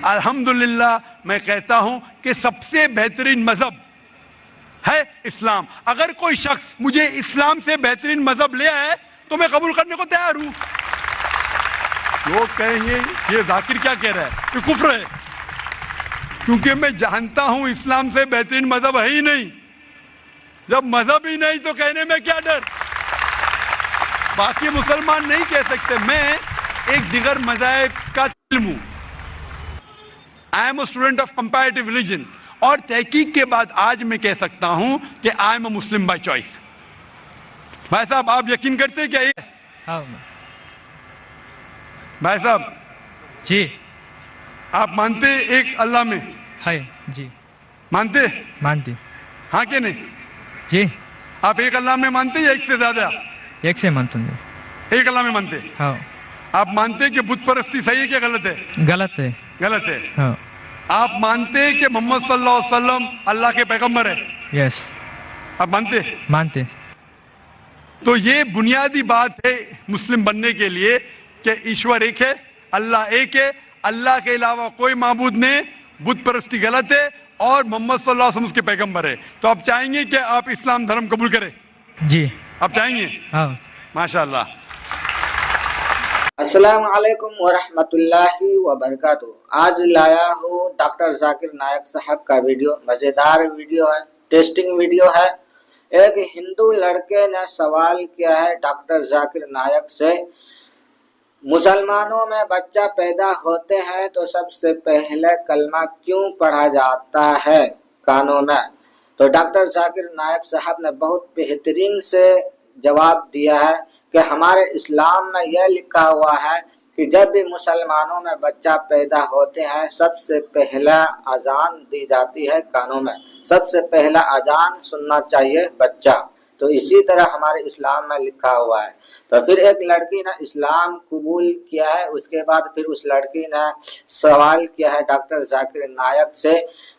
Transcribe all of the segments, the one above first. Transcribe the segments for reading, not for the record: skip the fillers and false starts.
الحمدللہ میں کہتا ہوں کہ سب سے بہترین مذہب ہے اسلام. اگر کوئی شخص مجھے اسلام سے بہترین مذہب لے آئے تو میں قبول کرنے کو تیار ہوں. لوگ کہیں گے یہ ذاکر کیا کہہ رہا ہے, یہ کفر ہے, کیونکہ میں جانتا ہوں اسلام سے بہترین مذہب ہے ہی نہیں. جب مذہب ہی نہیں تو کہنے میں کیا ڈر. باقی مسلمان نہیں کہہ سکتے. میں ایک دیگر مذاہب کا علم ہوں. I am a student of comparative religion. اور تحقیق کے بعد آج میں کہہ سکتا ہوں کہ I am a Muslim by choice. بھائی صاحب آپ یقین کرتے ہیں کیا یہ؟ بھائی صاحب جی آپ مانتے ایک اللہ میں؟ ہے جی مانتے؟ مانتے. ہاں کہ نہیں؟ جی آپ ایک اللہ میں مانتے یا ایک سے زیادہ؟ ایک سے مانتا ہوں. ایک اللہ میں مانتے. ہاں. آپ مانتے کہ بت پرستی صحیح ہے کیا غلط ہے؟ غلط ہے. غلط ہے. ہاں. آپ مانتے کہ محمد صلی اللہ علیہ وسلم اللہ کے پیغمبر ہے؟ یس. آپ مانتے؟ مانتے. تو یہ بنیادی بات ہے مسلم بننے کے لیے کہ ایشور ایک ہے, اللہ ایک ہے, اللہ کے علاوہ کوئی معبود نہیں, بت پرستی غلط ہے اور محمد صلی اللہ علیہ وسلم اس کے پیغمبر ہے. تو آپ چاہیں گے کہ آپ اسلام دھرم قبول کریں؟ جی آپ چاہیں گے؟ ہاں. ماشاءاللہ. السلام علیکم ورحمۃ اللہ وبرکاتہ. آج لایا ہوں ڈاکٹر ذاکر نائک صاحب کا ویڈیو. مزیدار ویڈیو ہے, ٹیسٹنگ ویڈیو ہے. ایک ہندو لڑکے نے سوال کیا ہے ڈاکٹر ذاکر نائک سے, مسلمانوں میں بچہ پیدا ہوتے ہیں تو سب سے پہلے کلمہ کیوں پڑھا جاتا ہے کانوں میں؟ تو ڈاکٹر ذاکر نائک صاحب نے بہت بہترین سے جواب دیا ہے کہ ہمارے اسلام میں یہ لکھا ہوا ہے کہ جب بھی مسلمانوں میں بچہ پیدا ہوتے ہیں سب سے پہلا اذان دی جاتی ہے کانوں میں, سب سے پہلا اذان سننا چاہیے بچہ. تو اسی طرح ہمارے اسلام میں لکھا ہوا ہے. تو پھر ایک لڑکی نے اسلام قبول کیا ہے, اس کے بعد پھر اس لڑکی نے سوال کیا ہے ڈاکٹر ذاکر نائک سے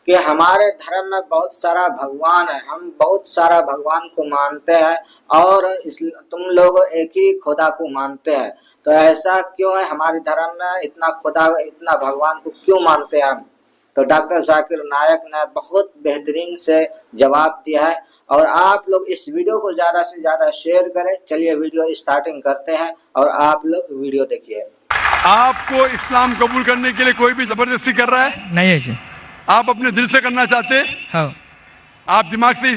کہ ہمارے دھرم میں بہت سارا بھگوان ہے, ہم بہت سارا بھگوان کو مانتے ہیں اور تم لوگ ایک ہی خدا کو مانتے ہیں, تو ایسا کیوں ہے ہمارے دھرم میں اتنا خدا اتنا بھگوان کو کیوں مانتے ہیں ہم؟ تو ڈاکٹر ذاکر نائک نے بہت بہترین سے جواب دیا ہے. اور آپ لوگ اس ویڈیو کو زیادہ سے زیادہ شیئر کریں. چلیے ویڈیو اسٹارٹنگ کرتے ہیں اور آپ لوگ ویڈیو دیکھیے. آپ کو اسلام قبول کرنے کے لیے کوئی بھی زبردستی کر رہا ہے؟ نہیں ہے جی. آپ اپنے دل سے کرنا چاہتے؟ ہاں. آپ دماغ سے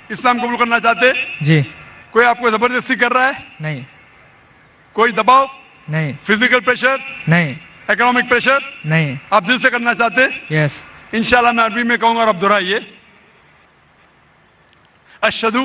اسلام قبول کرنا چاہتے؟ جی. کوئی آپ کو زبردستی کر رہا ہے؟ نہیں. کوئی دباؤ نہیں. فزیکل پریشر نہیں. Economic pressure? نہیں. آپ دل سے کرنا چاہتے؟ یس. انشاءاللہ میں عربی میں کہوں گا اور آپ دہرائیے. اشہدو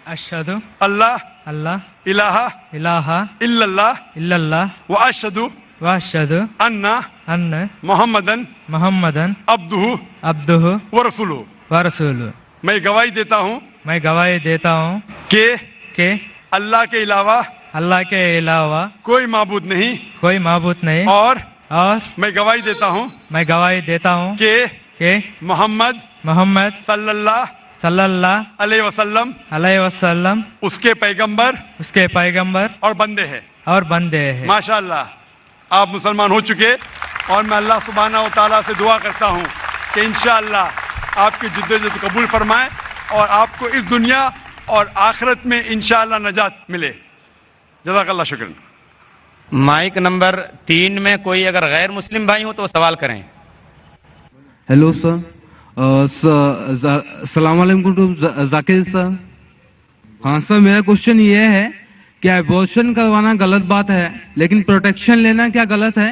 اشہدو اللہ اللہ الہ الہ الا اللہ الا اللہ واشہدو واشہدو ان ان محمدن محمدن عبدہ عبدہ ورسولہ. ورسولہ. میں گواہی دیتا ہوں میں گواہی دیتا ہوں کہ اللہ کے علاوہ اللہ کے علاوہ کوئی معبود نہیں کوئی معبود نہیں, اور میں گواہی دیتا ہوں کہ محمد محمد صلی اللہ علیہ وسلم علیہ وسلم اس کے پیغمبر اور بندے ہیں. ماشاءاللہ آپ مسلمان ہو چکے, اور میں اللہ سبحانہ و تعالیٰ سے دعا کرتا ہوں کہ انشاءاللہ آپ کی جدوجہد قبول فرمائے اور آپ کو اس دنیا اور آخرت میں انشاءاللہ نجات ملے. جزاک اللہ. شکریہ. مائک نمبر 3 میں کوئی اگر غیر مسلم بھائی ہو تو سوال کریں. ہیلو سر, السلام علیکم ذاکر سر. ہاں سر, میرا کوشچن یہ ہے کہ ایبورشن کروانا غلط بات ہے لیکن پروٹیکشن لینا کیا غلط ہے؟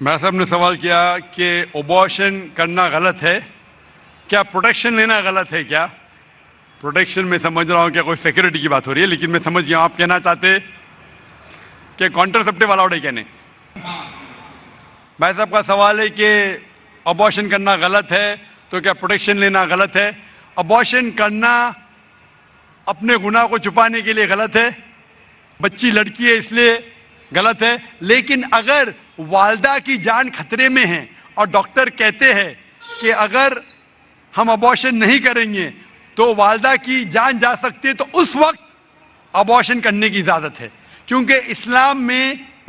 میں صاحب نے سوال کیا کہ ایبورشن کرنا غلط ہے, کیا پروٹیکشن لینا غلط ہے کیا؟ پروٹیکشن میں سمجھ رہا ہوں کہ کوئی سیکورٹی کی بات ہو رہی ہے, لیکن میں سمجھ گیا ہوں آپ کہنا چاہتے کہ کانٹرسیپٹیو الاؤڈ ہے کیا نہیں. بھائی صاحب کا سوال ہے کہ ایبورشن کرنا غلط ہے تو کیا پروٹیکشن لینا غلط ہے؟ ایبورشن کرنا اپنے گناہ کو چھپانے کے لیے غلط ہے, بچی لڑکی ہے اس لیے غلط ہے. لیکن اگر والدہ کی جان خطرے میں ہے اور ڈاکٹر کہتے ہیں کہ اگر ہم ایبورشن نہیں کریں گے تو والدہ کی جان جا سکتی ہے, تو اس وقت ایبورشن کرنے کی اجازت ہے, کیونکہ اسلام میں